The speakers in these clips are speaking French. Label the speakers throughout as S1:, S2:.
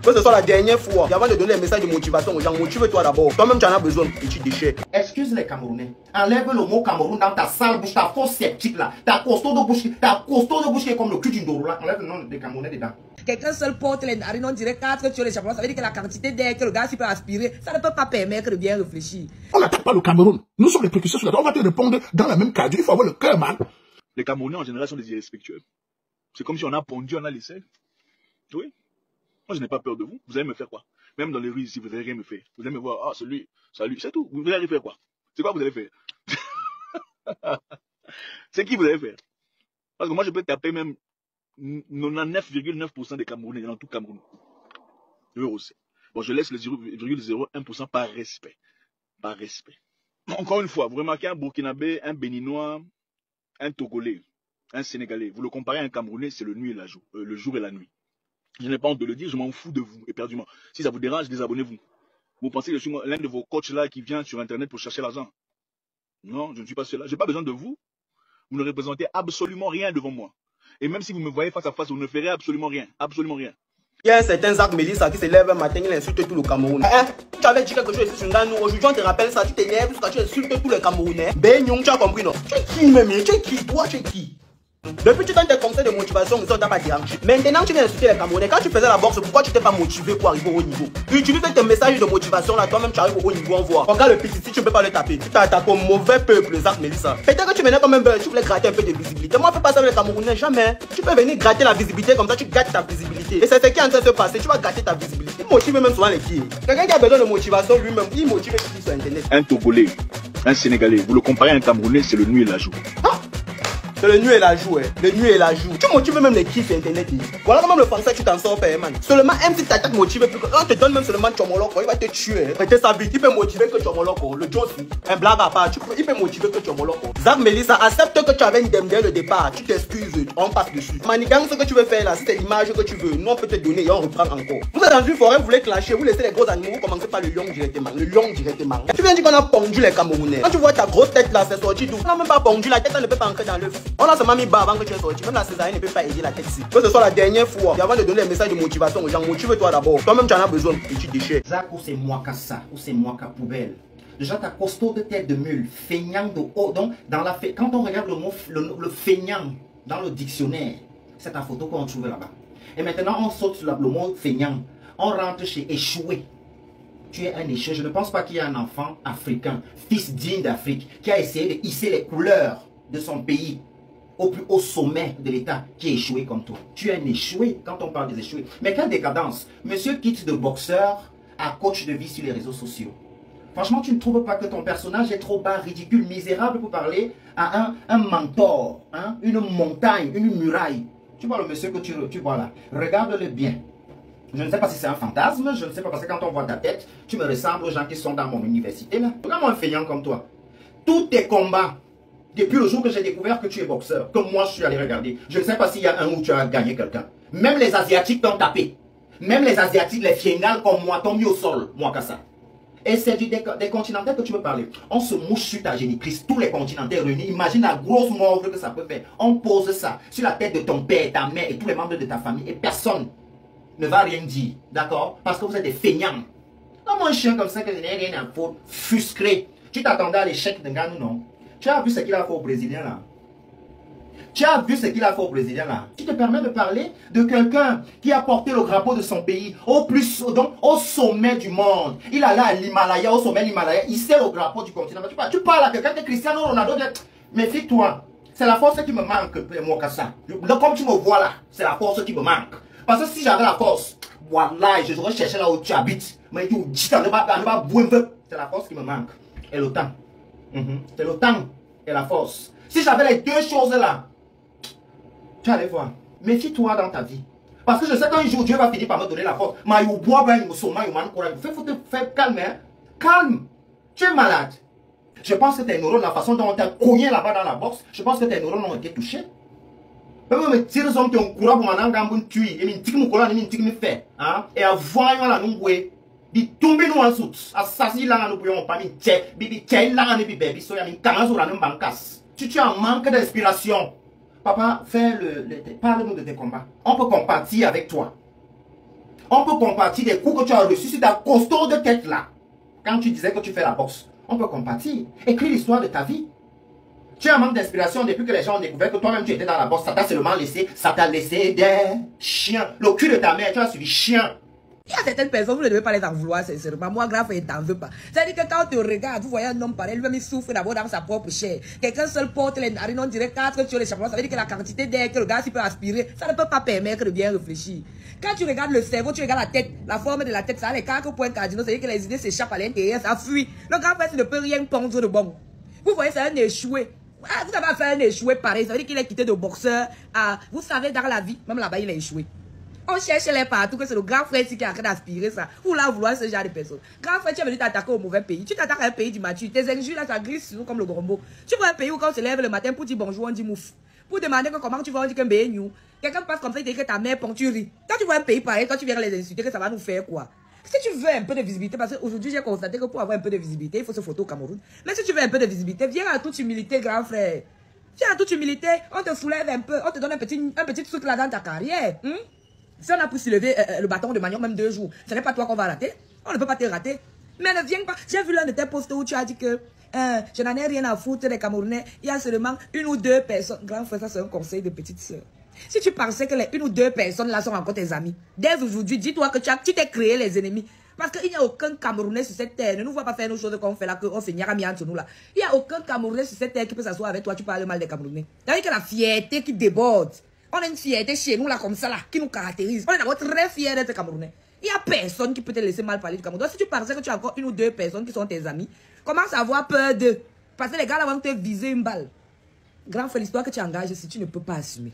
S1: Que ce soit la dernière fois, et avant de donner les messages de motivation aux gens, motive-toi d'abord. Toi-même, tu en as besoin, petit déchet.
S2: Excuse les Camerounais. Enlève le mot Cameroun dans ta sale bouche, ta fausse sceptique là. Ta costaud de bouche qui est comme le cul d'une dorou là. Enlève le nom des Camerounais dedans.
S3: Quelqu'un seul porte les narines, on dirait 4 sur les chapeaux. Ça veut dire que la quantité d'air que le gars peut aspirer, ça ne peut pas permettre de bien réfléchir.
S4: On n'attaque pas le Cameroun. Nous sommes les précurseurs sur la terre. On va te répondre dans la même cadre. Il faut avoir le cœur, man.
S5: Les Camerounais en général sont des irrespectueux. C'est comme si on a pondu, on a laissé. Oui. Moi, je n'ai pas peur de vous. Vous allez me faire quoi? Même dans les rues ici, vous n'allez rien me faire. Vous allez me voir, ah, celui, salut, c'est tout. Vous allez faire quoi? C'est quoi vous allez faire? C'est qui vous allez faire? Parce que moi, je peux taper même 99,9% des Camerounais dans tout Cameroun. Je veux aussi. Bon, je laisse le 0,01% par respect. Par respect. Encore une fois, vous remarquez un Burkinabé, un Béninois, un Togolais, un Sénégalais. Vous le comparez à un Camerounais, c'est le jour et la nuit. Je n'ai pas honte de le dire, je m'en fous de vous, éperdument. Si ça vous dérange, désabonnez-vous. Vous pensez que je suis l'un de vos coachs là qui vient sur Internet pour chercher l'argent? Non, je ne suis pas cela. Je n'ai pas besoin de vous. Vous ne représentez absolument rien devant moi. Et même si vous me voyez face à face, vous ne ferez absolument rien. Absolument rien.
S1: Il y a un certain Zach Melissa qui se lève un matin, il insulte tout le Cameroun. Tu avais dit quelque chose ici sur nous. Aujourd'hui, on te rappelle ça, tu t'énerves parce que tu insultes tous les Camerounais. Ben Young, tu as compris, non? Tu es qui, même? Tu es qui? Toi, tu es qui? Depuis que tu donnes tes conseils de motivation, ils sont pas dérangé. Maintenant, tu viens insulter les Camerounais. Quand tu faisais la boxe, pourquoi tu t'es pas motivé pour arriver au haut niveau? Utilise tes messages de motivation là, toi-même tu arrives au haut niveau, on voit. Regarde le petit, si tu ne peux pas le taper. Tu t'attaques au mauvais peuple, Zach Melissa. Peut-être que tu venais comme un beurre, tu voulais gratter un peu de visibilité. Moi, fais pas ça avec les Camerounais, jamais. Tu peux venir gratter la visibilité comme ça, tu gâtes ta visibilité. Et c'est ce qui est en train de se passer, tu vas gâter ta visibilité. Il motive même souvent les filles. Quelqu'un qui a besoin de motivation lui-même, il motive les filles sur Internet.
S5: Un Togolais, un Sénégalais, vous le comparez à un Camerounais, c'est le nuit et la jour.
S1: C'est le nuit et la jour, le nuit et la jour. Tu motives même les kiffs sur Internet. Voilà comment le français tu t'en sors, man. Seulement, même si ta tête motive, on te donne même seulement Tchomoloko, il va te tuer. Peut-être sa vie, il peut motiver que Tchomoloko. Le Jones, un blague à part, il peut motiver que Tchomoloko. Zach Melissa, accepte que tu avais une dème dès le départ. Tu t'excuses, on passe dessus. Manigance, ce que tu veux faire là, si c'est l'image que tu veux, nous on peut te donner et on reprend encore. Vous êtes dans une forêt, vous voulez clasher, vous laissez les gros animaux, vous commencez par le lion directement. Le lion directement. Tu viens dire qu'on a pondu les Camerounais. Quand tu vois ta grosse tête là, c'est sorti d'où? On n'a même pas pondu, la tête elle ne peut pas entrer dans l'œuf. On a seulement mis bas avant que tu es sorti. Même la césarienne ne peut pas aider la tête ici. Que ce soit la dernière fois, et avant de donner les messages de motivation aux gens, motive-toi d'abord. Toi-même tu en as besoin, petit déchet.
S2: Zach, ou c'est moi qu'à ça, ou c'est moi qu'à poubelle. Déjà, ta costaud de tête de mule, feignant de haut. Donc, quand on regarde le mot le feignant dans le dictionnaire, c'est ta photo qu'on trouve là-bas. Et maintenant, on saute sur le mot feignant. On rentre chez échoué. Tu es un échoué. Je ne pense pas qu'il y ait un enfant africain, fils digne d'Afrique, qui a essayé de hisser les couleurs de son pays au plus haut sommet de l'État, qui est échoué comme toi. Tu es un échoué quand on parle des échoués. Mais quelle décadence. Monsieur quitte de boxeur à coach de vie sur les réseaux sociaux. Franchement, tu ne trouves pas que ton personnage est trop bas, ridicule, misérable pour parler à un mentor, hein, une montagne, une muraille. Tu vois le monsieur que tu vois là. Regarde-le bien. Je ne sais pas si c'est un fantasme, je ne sais pas parce que quand on voit ta tête, tu me ressembles aux gens qui sont dans mon université là. Regarde-moi un feignant comme toi. Tous tes combats, depuis le jour que j'ai découvert que tu es boxeur, que moi je suis allé regarder, je ne sais pas s'il y a un où tu as gagné quelqu'un. Même les Asiatiques t'ont tapé. Même les Asiatiques, les fiengales comme moi, t'ont mis au sol, moi qu'à ça. Et c'est des continentaux que tu veux parler. On se mouche sur ta génitrice, tous les continentaux réunis. Imagine la grosse morgue que ça peut faire. On pose ça sur la tête de ton père, ta mère et tous les membres de ta famille. Et personne ne va rien dire. D'accord? Parce que vous êtes des feignants. Non, moi, un chien comme ça que je n'ai rien à foutre. Frustré. Tu t'attendais à l'échec de Nganou, non? Tu as vu ce qu'il a fait au Brésilien là? Tu as vu ce qu'il a fait au Brésilien là? Tu te permets de parler de quelqu'un qui a porté le drapeau de son pays donc, au sommet du monde. Il allait à l'Himalaya, au sommet de l'Himalaya. Il sait le drapeau du continent. Tu parles à quelqu'un de Cristiano Ronaldo. Méfie-toi. C'est la force qui me manque, moi, Kassa. Comme tu me vois là, c'est la force qui me manque. Parce que si j'avais la force, voilà, je devrais chercher là où tu habites. Mais c'est la force qui me manque. Et le temps. C'est le temps et la force. Si j'avais les deux choses là, tu allais voir. Méfie-toi dans ta vie. Parce que je sais qu'un jour Dieu va finir par me donner la force. Fais calme, hein. Calme. Tu es malade. Je pense que tes neurones, la façon dont on t'a cogné là-bas dans la boxe, je pense que tes neurones ont été touchés. Même me tire son qui ont couru pour m'en engager tuer. Et me tique mon collant, me tique me fait. Et à voir là nous bouer. Bi tomber nous en dessous. Assassin là nous bouillons pas mi tché. Bibi tché là nous bi baby. So ya mi commence sur la nous bancasse. Tu as un manque On peut compatir des coups que tu as reçus sur ta costaud de tête là. Quand tu disais que tu fais la boxe. On peut compatir. Écris l'histoire de ta vie. Tu as un manque d'inspiration depuis que les gens ont découvert que toi-même tu étais dans la boxe. Ça t'a seulement laissé, ça t'a laissé des chiens. Le cul de ta mère, tu as suivi chien.
S3: Il y a certaines personnes, vous ne devez pas les en vouloir, sincèrement. Moi, grave, il t'en veut pas. C'est-à-dire que quand on te regarde, vous voyez un homme pareil, lui-même il souffre d'abord dans sa propre chair. Quelqu'un seul porte les narines, on dirait 4 sur les chapeaux. Ça veut dire que la quantité d'air que le gars peut aspirer, ça ne peut pas permettre de bien réfléchir. Quand tu regardes le cerveau, tu regardes la tête, la forme de la tête, ça a les 4 points cardinaux, c'est-à-dire que les idées s'échappent à l'intérieur, ça fuit. Le grand frère, il ne peut rien pondre de bon. Vous voyez, c'est un échoué. Ah, vous avez fait un échoué pareil, ça veut dire qu'il est quitté de boxeur. Ah, vous savez, dans la vie, même là-bas, il a échoué. On cherche les partout, que c'est le grand frère qui est en train d'aspirer ça. Ou là, vouloir ce genre de personnes. Grand frère, tu es venu t'attaquer au mauvais pays. Tu t'attaques à un pays d'immature. Tes injures là, ça glisse sur nous comme le grombo. Tu vois un pays où quand on se lève le matin pour dire bonjour, on dit mouf. Pour demander que comment tu vas, on dit que ben nous. Quelqu'un passe comme ça, il dit que ta mère pond, tu ris. Quand tu vois un pays pareil, quand tu viens les insulter, que ça va nous faire quoi? Si tu veux un peu de visibilité, parce qu'aujourd'hui j'ai constaté que pour avoir un peu de visibilité, il faut se photo au Cameroun. Mais si tu veux un peu de visibilité, viens à toute humilité, grand frère. Viens à toute humilité, on te soulève un peu, on te donne un petit truc là dans ta carrière. Si on a pu soulever le bâton de Magnon même 2 jours, ce n'est pas toi qu'on va rater. On ne peut pas te rater. Mais ne viens pas. J'ai vu l'un de tes posts où tu as dit que je n'en ai rien à foutre des Camerounais. Il y a seulement 1 ou 2 personnes. Grand frère, ça c'est un conseil de petite soeur. Si tu pensais que les 1 ou 2 personnes là sont encore tes amis, dès aujourd'hui, dis-toi que tu t'es créé les ennemis. Parce qu'il n'y a aucun Camerounais sur cette terre. Ne nous vois pas faire nos choses qu'on fait là, qu'on fait Nyarami entre nous là. Il n'y a aucun Camerounais sur cette terre qui peut s'asseoir avec toi. Tu parles mal des Camerounais. C'est-à-dire que la fierté qui déborde. On a une fierté chez nous là comme ça là, qui nous caractérise. On est d'abord très fiers d'être Camerounais. Il n'y a personne qui peut te laisser mal parler du Cameroun. Donc si tu pensais que tu as encore 1 ou 2 personnes qui sont tes amis, commence à avoir peur d'eux. Parce que les gars là vont te viser une balle. Grand frère, l'histoire que tu engages, si tu ne peux pas assumer.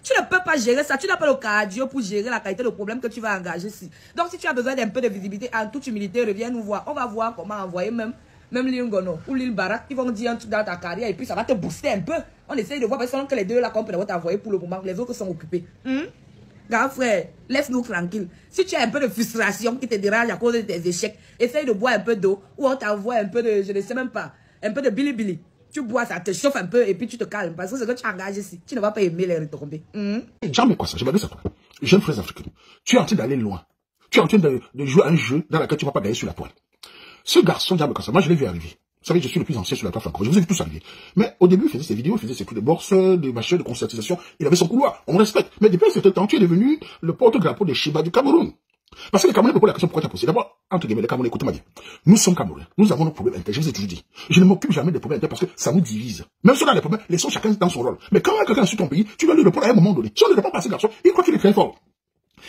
S3: Tu ne peux pas gérer ça. Tu n'as pas le cardio pour gérer la qualité de problème que tu vas engager ici. Donc si tu as besoin d'un peu de visibilité, en toute humilité, reviens nous voir. On va voir comment envoyer même l'île Ngono ou l'île Barak. Ils vont dire un truc dans ta carrière et puis ça va te booster un peu. On essaye de voir parce que les 2 là qu'on peut t'envoyer pour le moment. Les autres sont occupés. Grand frère, laisse-nous tranquille. Si tu as un peu de frustration qui te dérange à cause de tes échecs, essaye de boire un peu d'eau ou on t'envoie un peu de, je ne sais même pas, un peu de bilibili. Tu bois, ça te chauffe un peu et puis tu te calmes. Parce que ce que tu engages ici, tu ne vas pas aimer les retomber.
S4: Jamais quoi ça, je m'adresse à toi. Jeune frère africain, tu es en train d'aller loin. Tu es en train de jouer à un jeu dans lequel tu ne vas pas gagner sur la toile. Ce garçon, jamais quoi ça, moi je l'ai vu arriver. Vous savez, je suis le plus ancien sur la toile franco. Je vous ai vu tous arriver. Mais au début, il faisait ses vidéos, il faisait ses coups de bourse, des machins de concertisation. Il avait son couloir. On respecte. Mais depuis un certain temps, tu es devenu le porte-drapeau des Shiba du Cameroun. Parce que les Camerounais me posent la question pourquoi tu as posé. D'abord, entre guillemets, les Camerounais, écoutez-moi bien. Nous sommes Camerounais. Nous avons nos problèmes internes. Je vous ai toujours dit. Je ne m'occupe jamais des problèmes internes parce que ça nous divise. Même si on a des problèmes, laissons chacun dans son rôle. Mais quand quelqu'un est sur ton pays, tu dois lui répondre à un moment donné. Si on ne répond pas à ce garçon, il croit qu'il est très fort.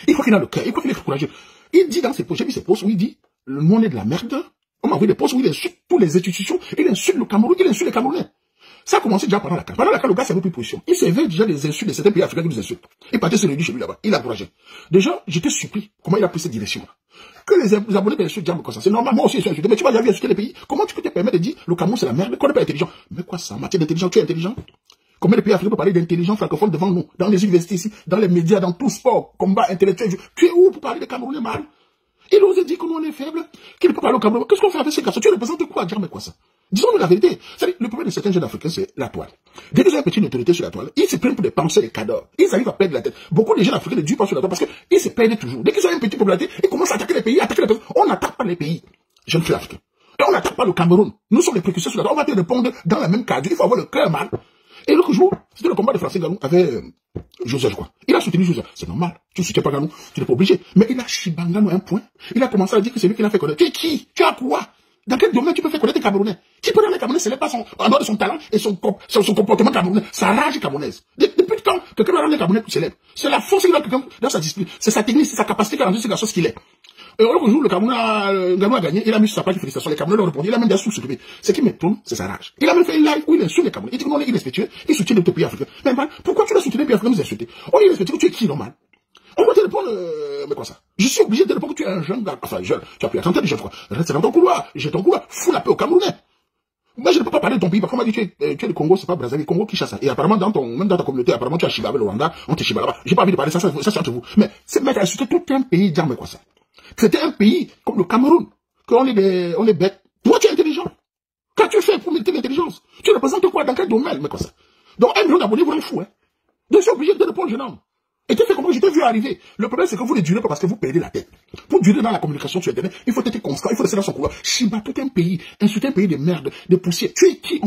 S4: Il croit qu'il a le cœur. Il croit qu'il est courageux. Il dit dans ses posts, j'ai vu ses posts où il dit, le monde est de la merde. On m'a envoyé des posts où il insulte toutes les institutions. Il insulte le Cameroun, il insulte les Camerounais. Ça a commencé déjà pendant la CAN. Pendant la CAN, le gars s'est mis plus position. Il s'éveille déjà des insultes de certains pays africains qui nous insultent. Il partait se réunir chez lui là-bas. Il a encouragé. Déjà, j'étais surpris comment il a pris cette direction-là. Que les abonnés de insultent Djambe comme ça. C'est normal, moi aussi je suis insulté. Mais tu vas jamais insulter les pays. Comment tu peux te permettre de dire le Cameroun c'est la merde, qu'on n'est pas intelligent? Mais quoi ça? En matière d'intelligence, tu es intelligent? Combien de pays africains peuvent parler d'intelligence francophone devant nous? Dans les universités ici, dans les médias, dans tout sport, combat intellectuel. Tu es où pour parler des Camerounais mal? Il ose dire que nous on est faible, qu'il ne peut pas parler au Cameroun. Qu'est-ce qu'on fait avec ces garçons? Tu représentes quoi, Djambe quoi ça? Disons-nous la vérité. Le problème de certains jeunes africains, c'est la toile. Dès qu'ils ont une petite notoriété sur la toile, ils se prennent pour des penseurs et cadors. Ils arrivent à perdre la tête. Beaucoup de jeunes africains ne durent pas sur la toile parce qu'ils se perdent toujours. Dès qu'ils ont une petite popularité, ils commencent à attaquer les pays, attaquer les personnes. On n'attaque pas les pays. Jeunes frères africains. Et on n'attaque pas le Cameroun. Nous sommes les précurseurs sur la toile. On va te répondre dans la même cadre. Il faut avoir le cœur mal. Et l'autre jour, c'était le combat de Francais Ganou avec Joseph, je crois. Il a soutenu Joseph. C'est normal. Tu ne soutiens pas Ganou. Tu n'es pas obligé. Mais il a Chibangano un point. Il a commencé à dire que c'est lui qui l'a fait connaître. Tu es qui? Tu as quoi? Dans quel domaine tu peux faire connaître les Camerounais? Qui peut dans les Camerounais, ce n'est pas en dehors de son talent et son comportement camerounais, sa rage camerounaise. Depuis quand quelqu'un va rendre les Camerounais plus célèbres? C'est la force qu'il a quelqu'un dans sa discipline. C'est sa technique, c'est sa capacité qui a rendu ce garçon ce qu'il est. Et l'autre jour, le Cameroun a gagné, il a mis sur sa page de félicitations. Les Camerounais l'ont répondu, il a même des sous s'occuper. Ce qui m'étonne, c'est sa rage. Il a même fait une live où il insulte les Camerounais. Il dit que non, il est irrespectueux, il soutient les pays africains. Mais man, pourquoi tu l'as soutenu les pays africains, vous insultez? On est irrespectueux, tu es qui, normal? On va te répondre, mais quoi ça? Je suis obligé de répondre que tu es un jeune gars, enfin jeune, tu as pu attendre déjà, je crois. Reste dans ton couloir, j'ai ton couloir, fous la paix aux Camerounais. Moi, je ne peux pas parler de ton pays, parce qu'on m'a dit tu es le Congo, c'est pas Brazzaville, Congo qui chasse. Et apparemment, même dans ta communauté, apparemment, tu as Chiba avec le Rwanda, on te Chiba là-bas. J'ai pas envie de parler ça c'est entre vous. Mais c'est mettre à insulter tout un pays, dire, mais quoi ça? C'était un pays comme le Cameroun, qu'on est on est bêtes. Toi, tu es intelligent. Quand tu fais pour mériter l'intelligence, tu représentes quoi, dans quel domaine, mais quoi ça? Donc, un million d'abonnés, vous en fous, hein. Donc, je suis obligé de répondre, jeune homme. Et tu fais comment? Je t'ai vu arriver. Le problème, c'est que vous ne durez pas parce que vous perdez la tête. Pour durer dans la communication sur Internet, il faut être constant, il faut rester dans son couloir. Chibato, t'es un pays, insulter un pays de merde, de poussière. Tu es qui?